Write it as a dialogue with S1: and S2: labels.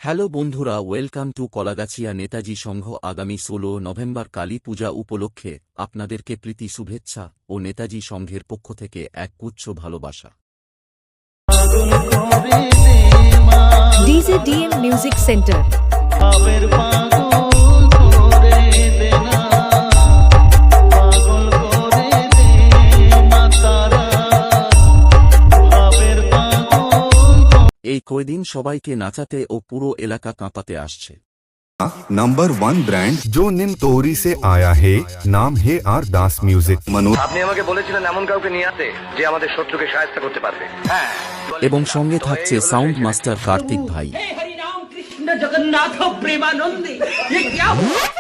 S1: Hello বন্ধুরা, welcome to Kalagachhia Netaji সংঘ। আগামী 16 November Kali পূজা উপলক্ষে আপনাদেরকে প্রীতি শুভেচ্ছা ও নেতাজি সংঘের পক্ষ থেকে এক গুচ্ছ ভালোবাসা।
S2: DZDM Music Center।
S1: এই কয়দিন সবাইকে নাচাতে ও পুরো এলাকা কাঁপাতে আসছে।
S3: नंबर 1 ब्रांड
S4: जो निम तोहरी से आया है, नाम है आर दास म्यूजिक।
S3: मनोज
S5: আপনি আমাকে বলেছিলেন এমন কাউকে নিয়ে আসতে যে আমাদের শত্রুকে সাহায্য করতে পারবে।
S1: এবং সঙ্গে থাকছে সাউন্ড মাস্টার কার্তিক ভাই।
S6: हे हरि राम कृष्ण जगन्नाथ प्रेमानंदी, ये क्या हुआ?